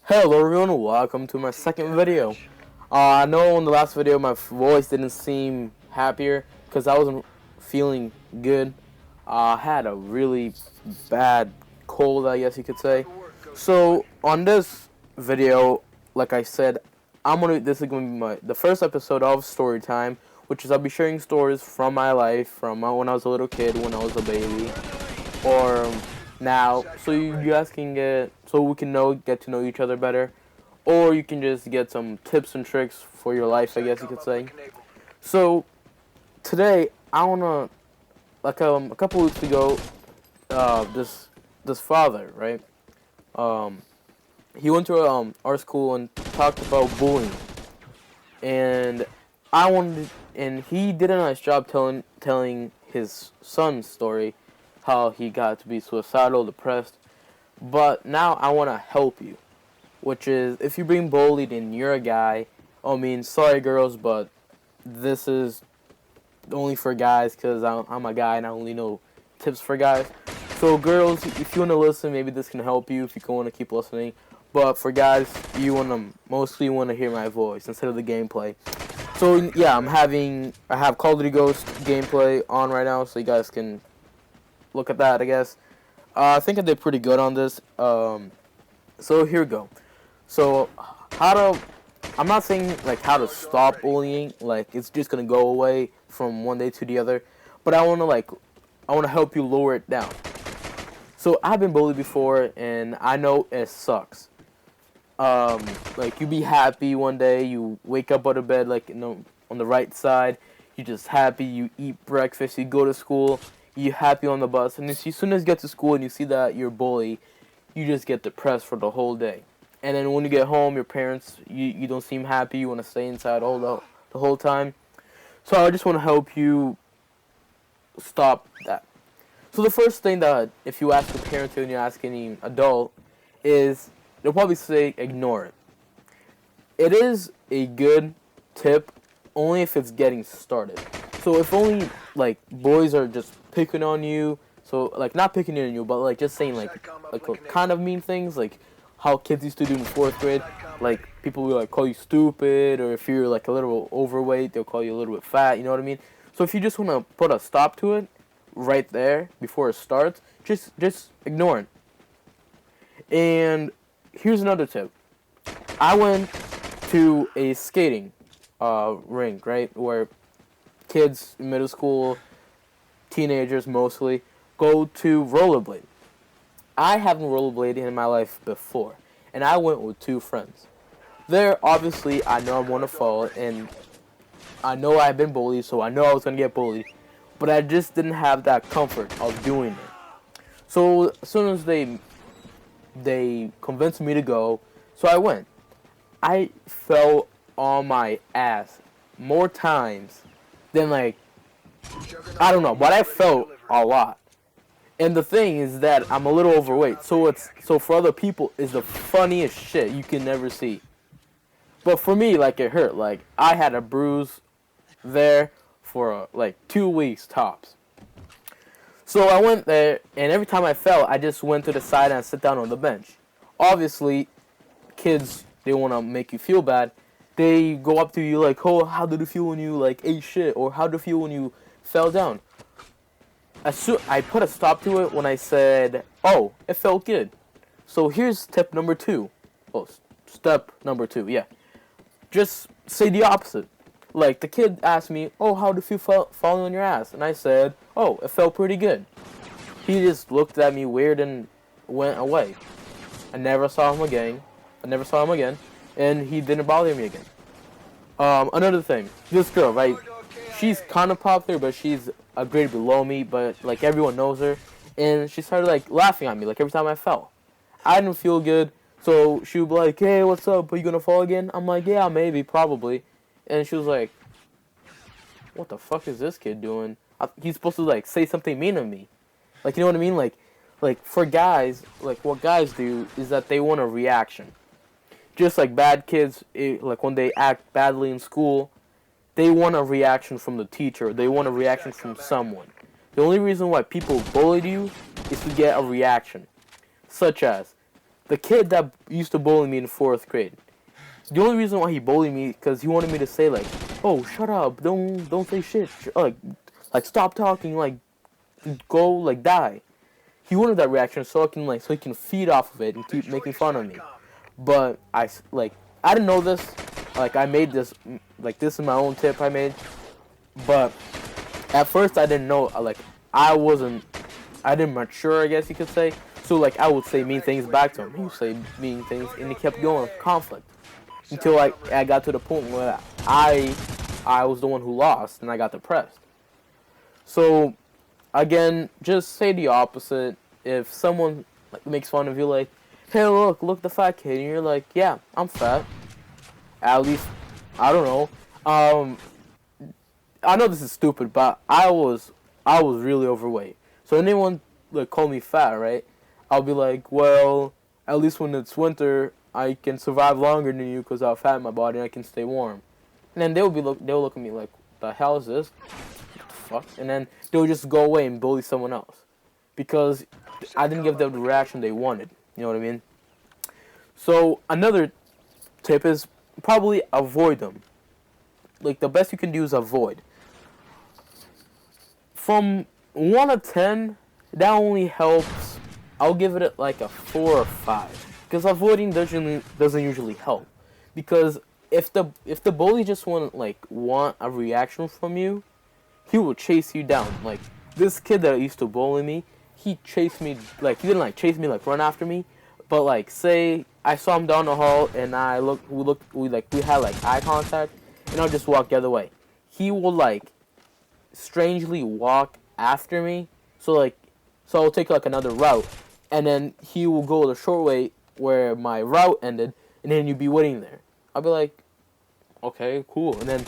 Hello everyone, welcome to my second video. I know in the last video my voice didn't seem happier because I wasn't feeling good. I had a really bad cold, I guess you could say. So on this video, like I said, this is gonna be the first episode of Storytime, which is I'll be sharing stories from my life, from when I was a little kid, when I was a baby, or now, so you guys can we can get to know each other better, or you can just get some tips and tricks for your life, I guess you could say. So today I wanna, a couple weeks ago, this father, right? He went to our school and talked about bullying, and and he did a nice job telling his son's story, how he got to be suicidal, depressed. But now I want to help you, which is if you're being bullied and you're a guy, I mean, sorry girls, but this is only for guys because I'm a guy and I only know tips for guys. So girls, if you want to listen, maybe this can help you if you want to keep listening. But for guys, you mostly want to hear my voice instead of the gameplay. So yeah, I have Call of Duty Ghost gameplay on right now, so you guys can look at that, I guess. I think I did pretty good on this. So here we go. So I'm not saying like how to stop bullying, like it's just gonna go away from one day to the other, but I wanna help you lower it down. So I've been bullied before, and I know it sucks. Like you be happy one day, you wake up out of bed like on the right side, you're just happy, you eat breakfast, you go to school, you're happy on the bus, and as soon as you get to school and you see that you're bullied, you just get depressed for the whole day. And then when you get home, your parents, you don't seem happy, you want to stay inside the whole time. So I just want to help you stop that. So the first thing that if you ask your parents or you ask any adult is they'll probably say ignore it. It is a good tip only if it's getting started. So if only like boys are just picking on you, so like not picking on you, but like just saying like kind of mean things, like how kids used to do in 4th grade, like people will like call you stupid, or if you're like a little overweight, they'll call you a little bit fat. You know what I mean? So if you just want to put a stop to it right there before it starts, just ignore it. And here's another tip. I went to a skating rink, right, where kids in middle school, teenagers mostly, go to rollerblade. I haven't rollerbladed in my life before, and I went with 2 friends. There, obviously, I know I'm going to fall, and I know I've been bullied, so I know I was going to get bullied, but I just didn't have that comfort of doing it. So as soon as they convinced me to go, so I went. I fell on my ass more times than like, I don't know, but I felt a lot. And the thing is that I'm a little overweight, so for other people it's the funniest shit you can never see. But for me, like, it hurt. Like, I had a bruise there for like 2 weeks tops. So I went there, and every time I fell, I just went to the side and sit down on the bench. Obviously, kids, they want to make you feel bad. They go up to you like, oh, how did it feel when you like ate shit, or how did it feel when you fell down? I put a stop to it when I said, oh, it felt good. So here's tip number 2. Oh, step number 2, yeah. Just say the opposite. Like, the kid asked me, oh, how did you feel falling on your ass? And I said, oh, it felt pretty good. He just looked at me weird and went away. I never saw him again, and he didn't bother me again. Another thing, this girl, right? She's kind of popular, but she's a grade below me, but like everyone knows her, and she started like laughing at me like every time I fell. I didn't feel good, so she would be like, hey, what's up, are you gonna fall again? I'm like, yeah, maybe, probably. And she was like, what the fuck is this kid doing? He's supposed to like say something mean to me, like, you know what I mean? Like for guys, like what guys do is that they want a reaction. Just like bad kids, like when they act badly in school, they want a reaction from the teacher. They want a reaction from someone. The only reason why people bully you is to get a reaction. Such as, the kid that used to bully me in 4th grade. The only reason why he bullied me because he wanted me to say like, "Oh, shut up! Don't say shit! Like stop talking! Like go like die." He wanted that reaction so he can feed off of it and keep making fun of me. But I didn't know this. Like I made this this is my own tip I made. But at first I didn't know. I didn't mature, I guess you could say. So like I would say mean things back to him. He would say mean things, and it kept going, conflict, until I got to the point where I was the one who lost, and I got depressed. So again, just say the opposite. If someone makes fun of you, like, "Hey, look the fat kid," and you're like, "Yeah, I'm fat." At least, I don't know. I know this is stupid, but I was really overweight. So anyone call me fat, right? I'll be like, "Well, at least when it's winter, I can survive longer than you because I have fat in my body and I can stay warm." And then they'll look at me like, "The hell is this? What the fuck?" And then they'll just go away and bully someone else because I didn't give them the reaction they wanted. You know what I mean? So another tip is probably avoid them. Like the best you can do is avoid. From 1 to 10, that only helps. I'll give it like a 4 or 5 because avoiding doesn't usually help. Because if the bully just want a reaction from you, he will chase you down. Like this kid that used to bully me, he chased me he didn't chase me run after me, but say I saw him down the hall and we had eye contact, and I'll just walk the other way. He will strangely walk after me, so I'll take another route, and then he will go the short way where my route ended, and then you'd be waiting there. I'll be like, okay, cool, and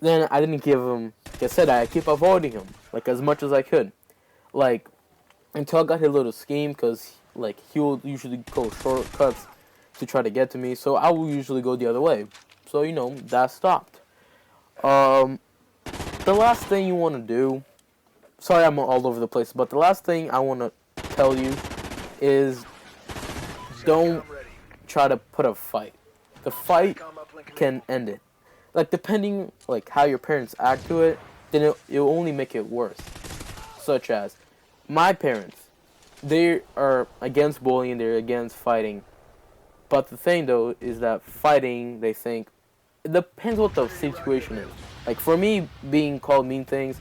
then I didn't give him. Like I said, I keep avoiding him as much as I could, until I got his little scheme, because he will usually go shortcuts to try to get to me, so I will usually go the other way. So that stopped. The last thing you want to do, sorry I'm all over the place, but the last thing I want to tell you is don't try to put a fight. The fight can end it. Depending how your parents act to it, then it'll only make it worse. Such as my parents, they are against bullying, they're against fighting. But the thing though is that fighting, they think, it depends what the situation is. For me, being called mean things,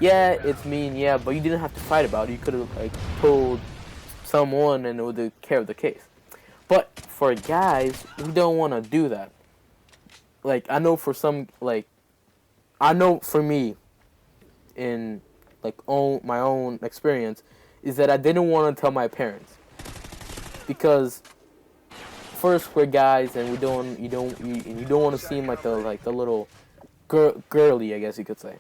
yeah, it's mean, yeah, but you didn't have to fight about it. You could have told someone and it would take care of the case. But for guys, we don't want to do that. I know for some, I know for me, in my own experience, is that I didn't want to tell my parents because first we're guys and you don't want to seem the little girly, I guess you could say.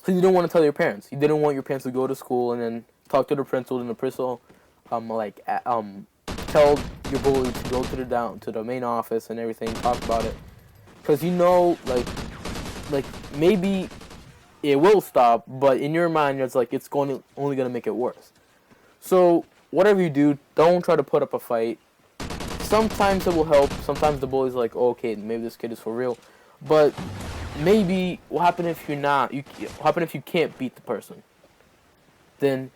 So you don't want to tell your parents. You didn't want your parents to go to school and then talk to the principal, and the principal tell your bully to go to the main office and everything, talk about it, because maybe it will stop, but in your mind it's only gonna make it worse. So whatever you do, don't try to put up a fight. Sometimes it will help. Sometimes the bully's oh, okay, maybe this kid is for real, but maybe what happen if you can't beat the person? Then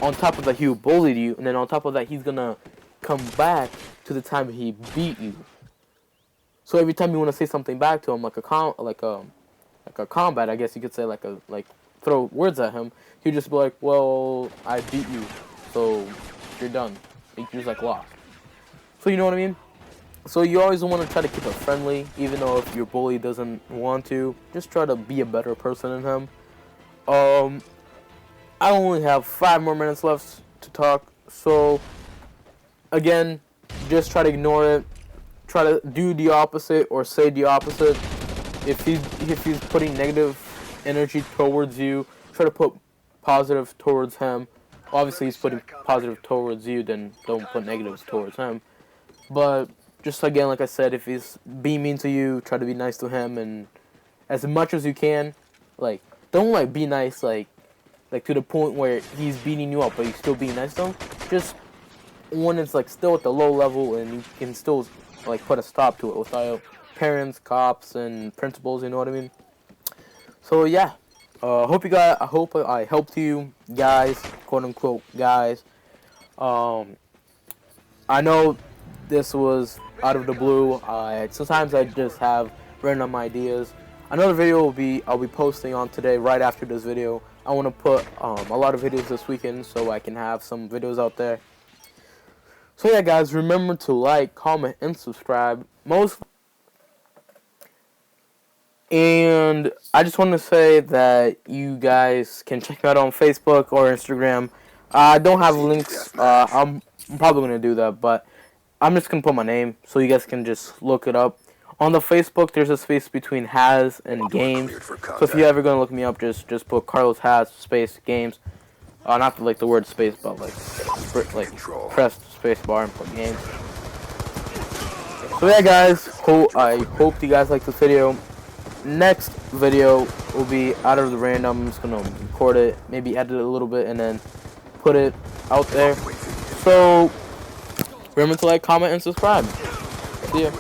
on top of that, he bullied you, and then on top of that, he's gonna come back to the time he beat you. So every time you want to say something back to him, like a combat, I guess you could say, throw words at him, he'd just be like, "Well, I beat you, so you're done." You just lost. So you know what I mean? So you always want to try to keep it friendly, even though if your bully doesn't want to. Just try to be a better person than him. I only have 5 more minutes left to talk, so again, just try to ignore it. Try to do the opposite or say the opposite. If he's putting negative energy towards you, try to put positive towards him. Obviously, he's putting positive towards you, then don't put negatives towards him. But just again, like I said, if he's being mean to you, try to be nice to him, and as much as you can, don't be nice to the point where he's beating you up, but you're still being nice to him. Just when it's like still at the low level and you can still like put a stop to it without parents, cops, and principals. You know what I mean? So yeah, I hope I helped you guys, quote unquote guys. I know this was out of the blue. Sometimes I just have random ideas. Another video I'll be posting on today right after this video. I want to put a lot of videos this weekend so I can have some videos out there. So yeah, guys, remember to like, comment, and subscribe. And I just want to say that you guys can check me out on Facebook or Instagram. I don't have links. I'm probably going to do that, but I'm just going to put my name so you guys can just look it up. On the Facebook, there's a space between Has and Gamez. So if you're ever going to look me up, just put Carlos Has space Gamez. Not like the word space, but like press space bar and put Gamez. So yeah, guys, I hope you guys like this video. Next video will be out of the random. I'm just gonna record it, maybe edit it a little bit, and then put it out there. So remember to like, comment, and subscribe. See ya.